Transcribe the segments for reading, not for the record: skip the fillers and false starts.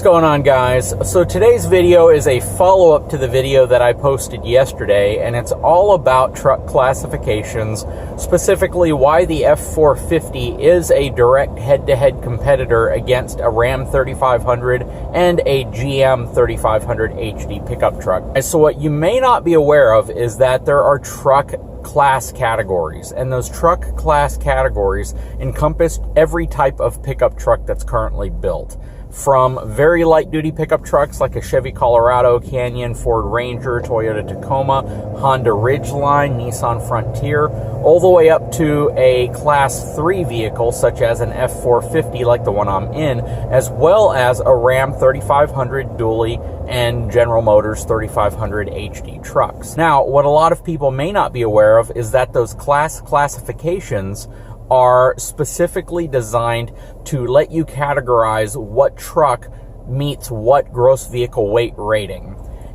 going on, guys? So today's video is a follow-up to the video that I posted yesterday, and it's all about truck classifications, specifically why the F450 is a direct head-to-head competitor against a Ram 3500 and a GM 3500 HD pickup truck. And so what you may not be aware of is that there are truck class categories, and those truck class categories encompass every type of pickup truck that's currently built. From very light duty pickup trucks like a Chevy Colorado, Canyon, Ford Ranger, Toyota Tacoma, Honda Ridgeline, Nissan Frontier, all the way up to a class 3 vehicle such as an F450 like the one I'm in, as well as a Ram 3500 dually and General Motors 3500 HD trucks. Now, what a lot of people may not be aware of is that those classifications are specifically designed to let you categorize what truck meets what gross vehicle weight rating.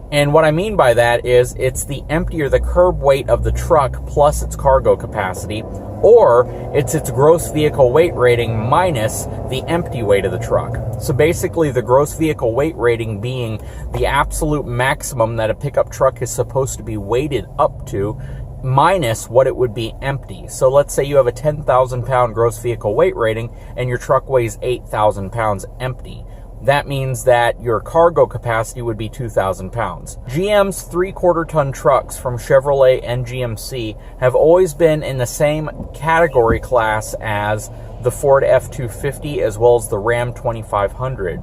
And what I mean by that is it's the empty or the curb weight of the truck plus its cargo capacity, or it's its gross vehicle weight rating minus the empty weight of the truck. So basically the gross vehicle weight rating being the absolute maximum that a pickup truck is supposed to be weighted up to, minus what it would be empty. So let's say you have a 10,000 pound gross vehicle weight rating and your truck weighs 8,000 pounds empty. That means that your cargo capacity would be 2,000 pounds. GM's 3/4 ton trucks from Chevrolet and GMC have always been in the same category class as the Ford F250 as well as the Ram 2500.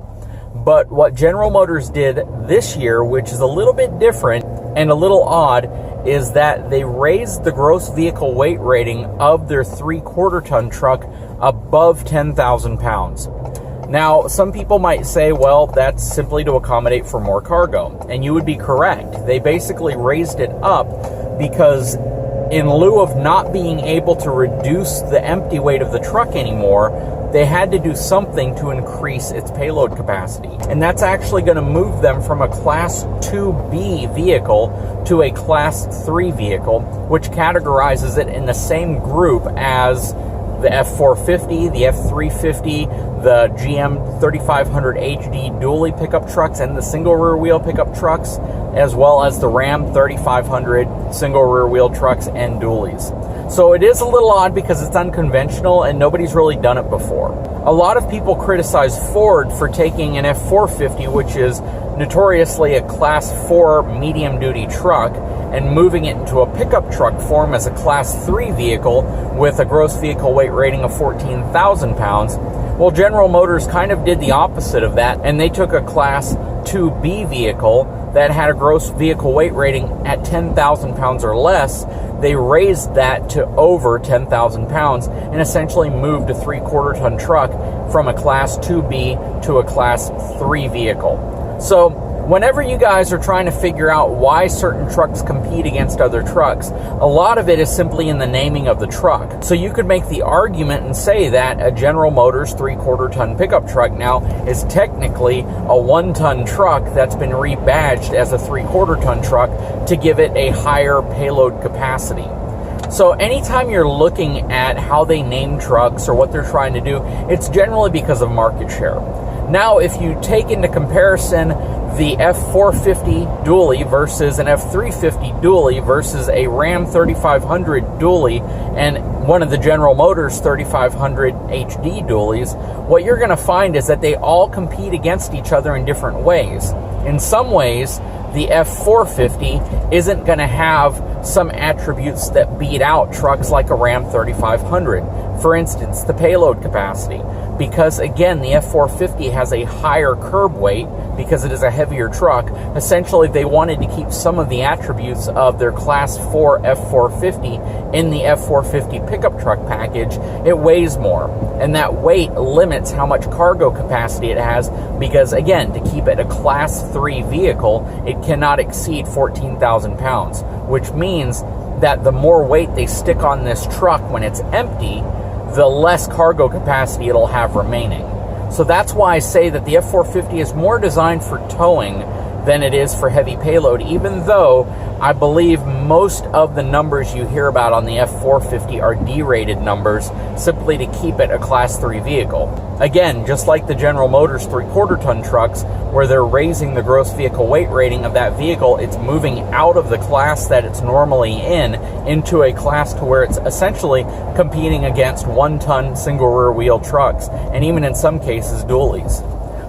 But what General Motors did this year, which is a little bit different and a little odd, is that they raised the gross vehicle weight rating of their 3/4 ton truck above 10,000 pounds. Now, some people might say, well, that's simply to accommodate for more cargo. And you would be correct. They basically raised it up because in lieu of not being able to reduce the empty weight of the truck anymore, they had to do something to increase its payload capacity. And that's actually going to move them from a Class 2B vehicle to a Class 3 vehicle, which categorizes it in the same group as the F450, the F350, the GM 3500 HD dually pickup trucks, and the single rear wheel pickup trucks, as well as the Ram 3500 single rear wheel trucks and dualies. So it is a little odd because it's unconventional and nobody's really done it before. A lot of people criticize Ford for taking an F450, which is notoriously a Class 4 medium duty truck, and moving it into a pickup truck form as a Class 3 vehicle with a gross vehicle weight rating of 14,000 pounds. Well, General Motors kind of did the opposite of that, and they took a Class 2B vehicle that had a gross vehicle weight rating at 10,000 pounds or less. They raised that to over 10,000 pounds and essentially moved a 3/4 ton truck from a Class 2B to a Class 3 vehicle. So whenever you guys are trying to figure out why certain trucks compete against other trucks, a lot of it is simply in the naming of the truck. So you could make the argument and say that a General Motors 3/4 ton pickup truck now is technically a 1 ton truck that's been rebadged as a 3/4 ton truck to give it a higher payload capacity. So anytime you're looking at how they name trucks or what they're trying to do, it's generally because of market share. Now, if you take into comparison the F450 dually versus an F350 dually versus a Ram 3500 dually and one of the General Motors 3500 HD dualies, what you're going to find is that they all compete against each other in different ways. In some ways, the F450 isn't going to have some attributes that beat out trucks like a Ram 3500. For instance, the payload capacity. Because again, the F450 has a higher curb weight because it is a heavier truck. Essentially, they wanted to keep some of the attributes of their Class 4 F450 in the F450 pickup truck package. It weighs more, and that weight limits how much cargo capacity it has because, again, to keep it a Class 3 vehicle, it cannot exceed 14,000 pounds, which means that the more weight they stick on this truck when it's empty, the less cargo capacity it'll have remaining. So that's why I say that the F450 is more designed for towing than it is for heavy payload, even though I believe most of the numbers you hear about on the F450 are D-rated numbers simply to keep it a Class 3 vehicle. Again, just like the General Motors 3/4 ton trucks, where they're raising the gross vehicle weight rating of that vehicle, it's moving out of the class that it's normally in into a class to where it's essentially competing against 1-ton single rear wheel trucks, and even in some cases dualies.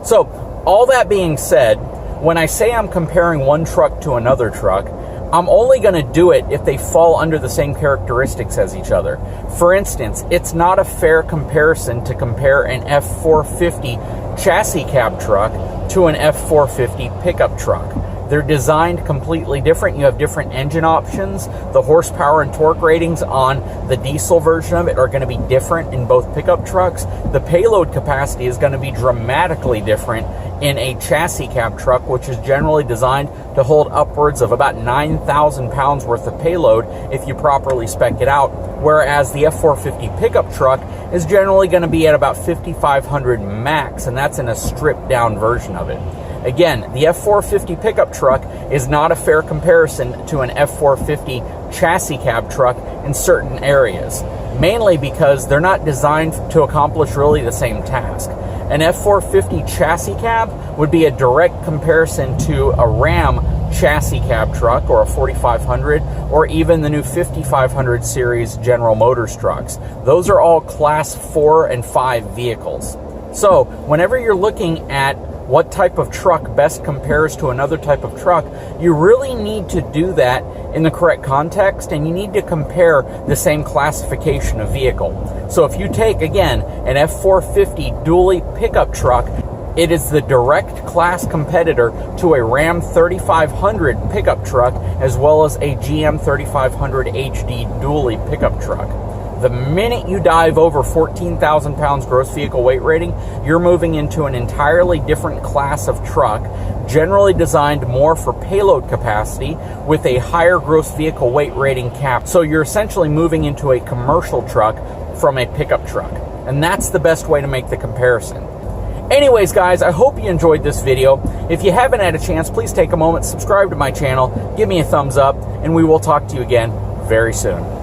So all that being said, when I say I'm comparing one truck to another truck, I'm only going to do it if they fall under the same characteristics as each other. For instance, it's not a fair comparison to compare an F450 chassis cab truck to an F450 pickup truck. They're designed completely different. You have different engine options. The horsepower and torque ratings on the diesel version of it are going to be different in both pickup trucks. The payload capacity is going to be dramatically different in a chassis cab truck, which is generally designed to hold upwards of about 9,000 pounds worth of payload if you properly spec it out, whereas the F450 pickup truck is generally going to be at about 5,500 max, and that's in a stripped down version of it. Again, the F450 pickup truck is not a fair comparison to an F450 chassis cab truck in certain areas, mainly because they're not designed to accomplish really the same task. An F450 chassis cab would be a direct comparison to a Ram chassis cab truck or a 4500 or even the new 5500 series General Motors trucks. Those are all class 4 and 5 vehicles. So whenever you're looking at what type of truck best compares to another type of truck, you really need to do that in the correct context, and you need to compare the same classification of vehicle. So if you take, again, an F450 dually pickup truck, it is the direct class competitor to a Ram 3500 pickup truck as well as a GM 3500 HD dually pickup truck. The minute you dive over 14,000 pounds gross vehicle weight rating, you're moving into an entirely different class of truck, generally designed more for payload capacity with a higher gross vehicle weight rating cap. So you're essentially moving into a commercial truck from a pickup truck. And that's the best way to make the comparison. Anyways, guys, I hope you enjoyed this video. If you haven't had a chance, please take a moment, subscribe to my channel, give me a thumbs up, and we will talk to you again very soon.